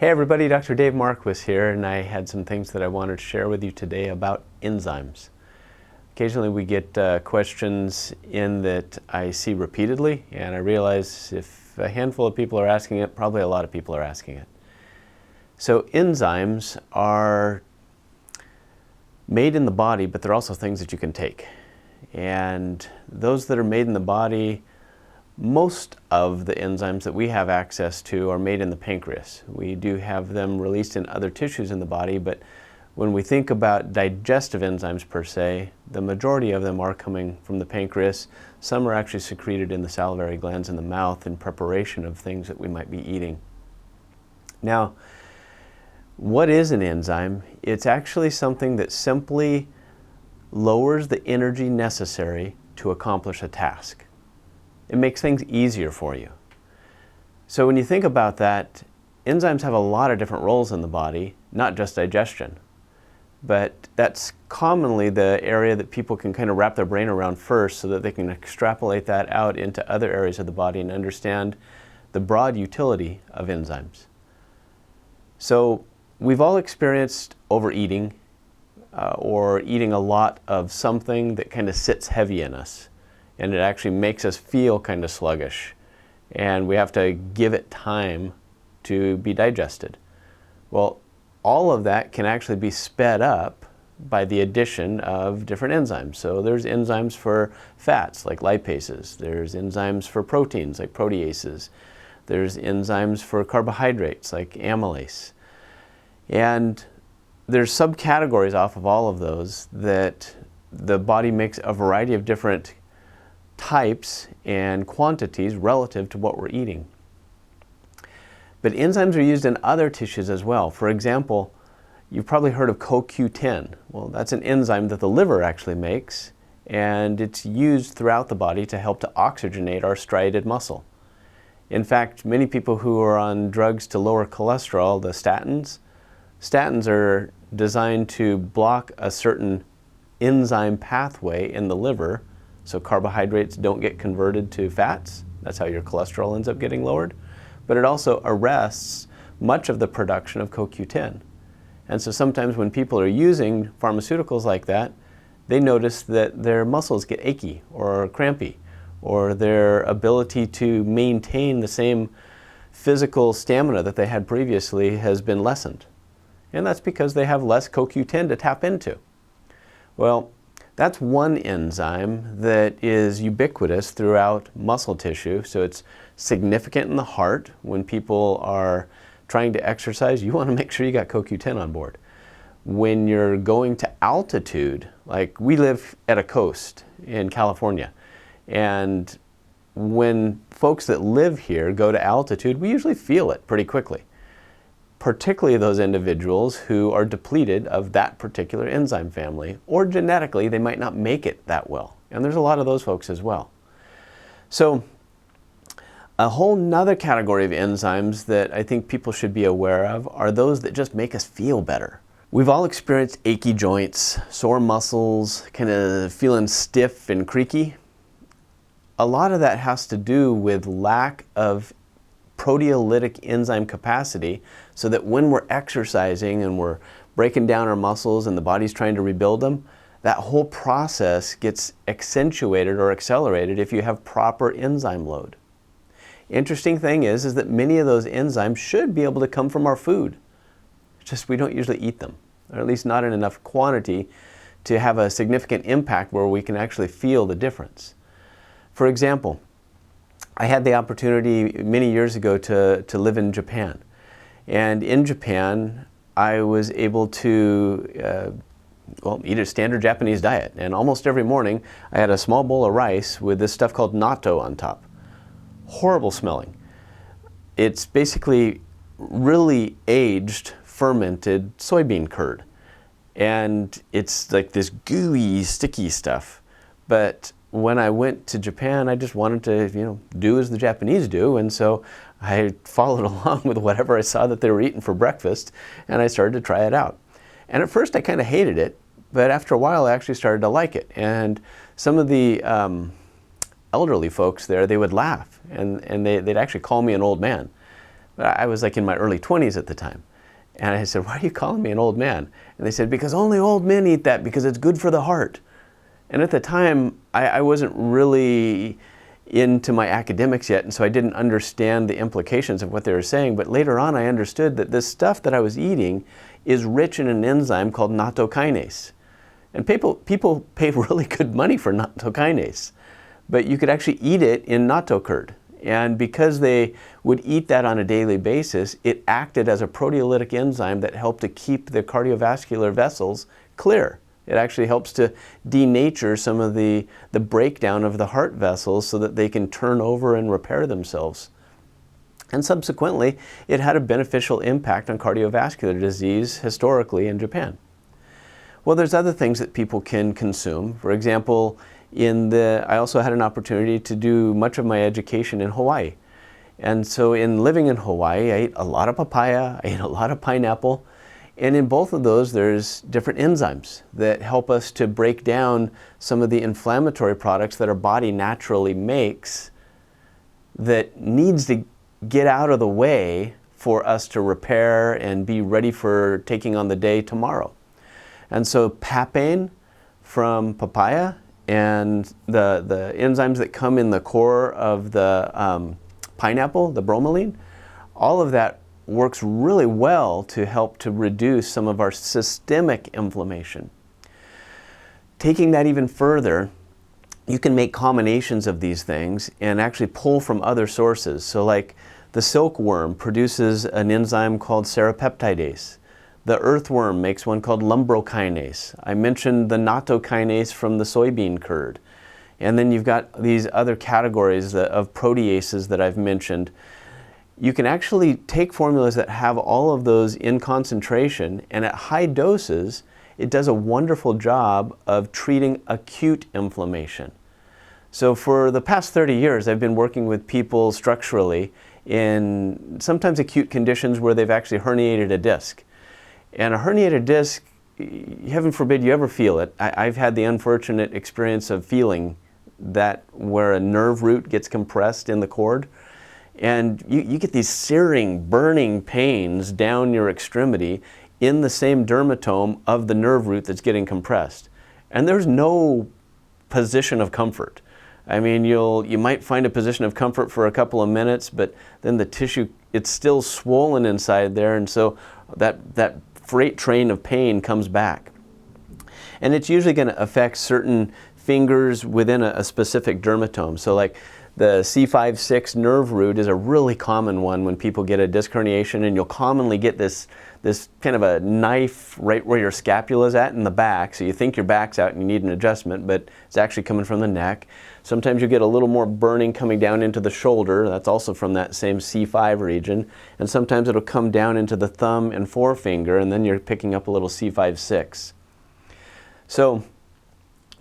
Hey everybody, Dr. Dave Marquis here, and I had some things that I wanted to share with you today about enzymes. Occasionally we get questions in that I see repeatedly, and I realize if a handful of people are asking it, probably a lot of people are asking it. So enzymes are made in the body, but they're also things that you can take. And those that are made in the body, most of the enzymes that we have access to are made in the pancreas. We do have them released in other tissues in the body, but when we think about digestive enzymes per se, the majority of them are coming from the pancreas. Some are actually secreted in the salivary glands in the mouth in preparation of things that we might be eating. Now, what is an enzyme? It's actually something that simply lowers the energy necessary to accomplish a task. It makes things easier for you. So when you think about that, enzymes have a lot of different roles in the body, not just digestion. But that's commonly the area that people can kind of wrap their brain around first so that they can extrapolate that out into other areas of the body and understand the broad utility of enzymes. So we've all experienced overeating or eating a lot of something that kind of sits heavy in us. And it actually makes us feel kind of sluggish. And we have to give it time to be digested. Well, all of that can actually be sped up by the addition of different enzymes. So there's enzymes for fats, like lipases. There's enzymes for proteins, like proteases. There's enzymes for carbohydrates, like amylase. And there's subcategories off of all of those that the body makes a variety of different types and quantities relative to what we're eating. But enzymes are used in other tissues as well. For example, you've probably heard of CoQ10. Well, that's an enzyme that the liver actually makes, and it's used throughout the body to help to oxygenate our striated muscle. In fact, many people who are on drugs to lower cholesterol, the statins are designed to block a certain enzyme pathway in the liver, so carbohydrates don't get converted to fats. That's how your cholesterol ends up getting lowered. But it also arrests much of the production of CoQ10. And so sometimes when people are using pharmaceuticals like that, they notice that their muscles get achy or crampy, or their ability to maintain the same physical stamina that they had previously has been lessened. And that's because they have less CoQ10 to tap into. Well, that's one enzyme that is ubiquitous throughout muscle tissue. So it's significant in the heart. When people are trying to exercise, you want to make sure you got CoQ10 on board. When you're going to altitude, like we live at a coast in California, and when folks that live here go to altitude, we usually feel it pretty quickly. Particularly those individuals who are depleted of that particular enzyme family, or genetically they might not make it that well. And there's a lot of those folks as well. So a whole nother category of enzymes that I think people should be aware of are those that just make us feel better. We've all experienced achy joints, sore muscles, kind of feeling stiff and creaky. A lot of that has to do with lack of proteolytic enzyme capacity, so that when we're exercising and we're breaking down our muscles and the body's trying to rebuild them, that whole process gets accentuated or accelerated if you have proper enzyme load. Interesting thing is that many of those enzymes should be able to come from our food. It's just we don't usually eat them, or at least not in enough quantity to have a significant impact where we can actually feel the difference. For example, I had the opportunity many years ago to live in Japan. And in Japan, I was able to eat a standard Japanese diet. And almost every morning, I had a small bowl of rice with this stuff called natto on top. Horrible smelling. It's basically really aged, fermented soybean curd. And it's like this gooey, sticky stuff. But when I went to Japan, I just wanted to, do as the Japanese do, and so I followed along with whatever I saw that they were eating for breakfast, and I started to try it out. And at first I kind of hated it, but after a while I actually started to like it. And some of the elderly folks there, they would laugh, and they'd actually call me an old man. I was like in my early 20s at the time. And I said, why are you calling me an old man? And they said, because only old men eat that because it's good for the heart. And at the time, I wasn't really into my academics yet, and so I didn't understand the implications of what they were saying. But later on, I understood that this stuff that I was eating is rich in an enzyme called natto kinase. And people pay really good money for natto kinase. But you could actually eat it in natto curd. And because they would eat that on a daily basis, it acted as a proteolytic enzyme that helped to keep the cardiovascular vessels clear. It actually helps to denature some of the breakdown of the heart vessels so that they can turn over and repair themselves. And subsequently, it had a beneficial impact on cardiovascular disease historically in Japan. Well, there's other things that people can consume. For example, I also had an opportunity to do much of my education in Hawaii. And so in living in Hawaii, I ate a lot of papaya, I ate a lot of pineapple, and in both of those there's different enzymes that help us to break down some of the inflammatory products that our body naturally makes that needs to get out of the way for us to repair and be ready for taking on the day tomorrow. And so papain from papaya and the enzymes that come in the core of the pineapple, the bromelain, all of that works really well to help to reduce some of our systemic inflammation. Taking that even further, you can make combinations of these things and actually pull from other sources. So like the silkworm produces an enzyme called serrapeptidase. The earthworm makes one called lumbrokinase. I mentioned the natto kinase from the soybean curd. And then you've got these other categories of proteases that I've mentioned. You can actually take formulas that have all of those in concentration, and at high doses, it does a wonderful job of treating acute inflammation. So for the past 30 years, I've been working with people structurally in sometimes acute conditions where they've actually herniated a disc. And a herniated disc, heaven forbid you ever feel it. I've had the unfortunate experience of feeling that where a nerve root gets compressed in the cord. And you get these searing, burning pains down your extremity in the same dermatome of the nerve root that's getting compressed. And there's no position of comfort. I mean, you might find a position of comfort for a couple of minutes, but then the tissue, it's still swollen inside there, and so that freight train of pain comes back. And it's usually going to affect certain fingers within a specific dermatome. So like the C5-6 nerve root is a really common one when people get a disc herniation, and you'll commonly get this kind of a knife right where your scapula is at in the back. So you think your back's out and you need an adjustment, but it's actually coming from the neck. Sometimes you get a little more burning coming down into the shoulder. That's also from that same C5 region. And sometimes it'll come down into the thumb and forefinger, and then you're picking up a little C5-6. So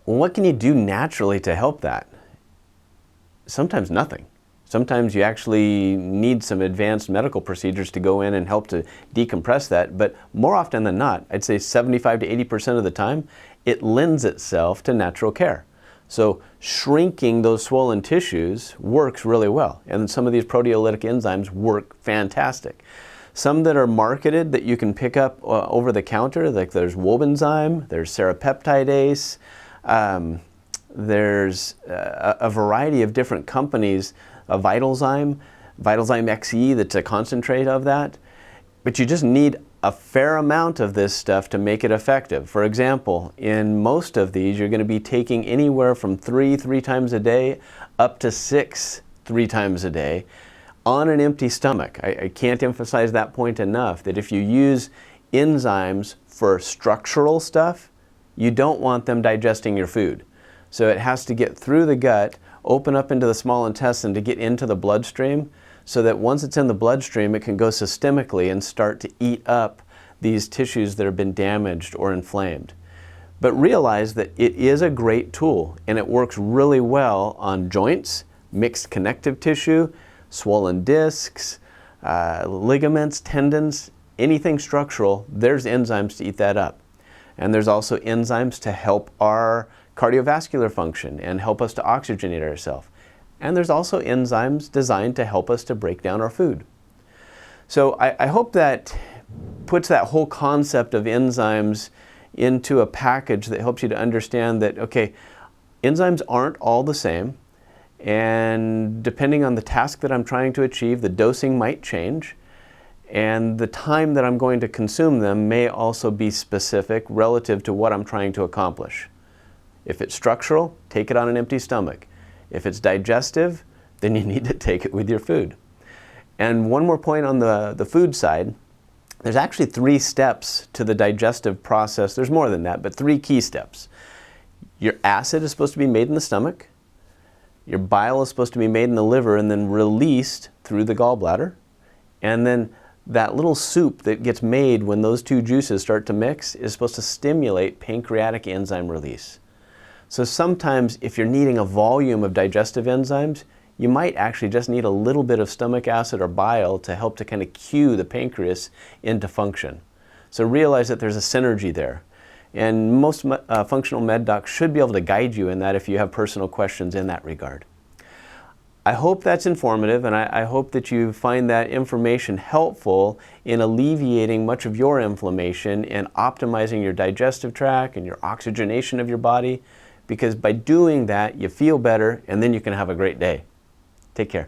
what can you do naturally to help that? Sometimes nothing. Sometimes you actually need some advanced medical procedures to go in and help to decompress that, but more often than not, I'd say 75 to 80% of the time, it lends itself to natural care. So shrinking those swollen tissues works really well, and some of these proteolytic enzymes work fantastic. Some that are marketed that you can pick up over the counter, like there's Wobenzyme, there's serrapeptidase, there's a variety of different companies, Vitalzyme XE, that's a concentrate of that. But you just need a fair amount of this stuff to make it effective. For example, in most of these, you're going to be taking anywhere from 3 times a day up to 6 3 times a day on an empty stomach. I can't emphasize that point enough, that if you use enzymes for structural stuff, you don't want them digesting your food. So it has to get through the gut, open up into the small intestine to get into the bloodstream, so that once it's in the bloodstream, it can go systemically and start to eat up these tissues that have been damaged or inflamed. But realize that it is a great tool, and it works really well on joints, mixed connective tissue, swollen discs, ligaments, tendons, anything structural. There's enzymes to eat that up. And there's also enzymes to help our cardiovascular function and help us to oxygenate ourselves. And there's also enzymes designed to help us to break down our food. So I hope that puts that whole concept of enzymes into a package that helps you to understand that, okay, enzymes aren't all the same, and depending on the task that I'm trying to achieve, the dosing might change, and the time that I'm going to consume them may also be specific relative to what I'm trying to accomplish. If it's structural, take it on an empty stomach. If it's digestive, then you need to take it with your food. And one more point on the food side, there's actually 3 steps to the digestive process. There's more than that, but 3 key steps. Your acid is supposed to be made in the stomach. Your bile is supposed to be made in the liver and then released through the gallbladder. And then that little soup that gets made when those 2 juices start to mix is supposed to stimulate pancreatic enzyme release. So sometimes if you're needing a volume of digestive enzymes, you might actually just need a little bit of stomach acid or bile to help to kind of cue the pancreas into function. So realize that there's a synergy there. And most functional med docs should be able to guide you in that if you have personal questions in that regard. I hope that's informative, and I hope that you find that information helpful in alleviating much of your inflammation and optimizing your digestive tract and your oxygenation of your body, because by doing that, you feel better and then you can have a great day. Take care.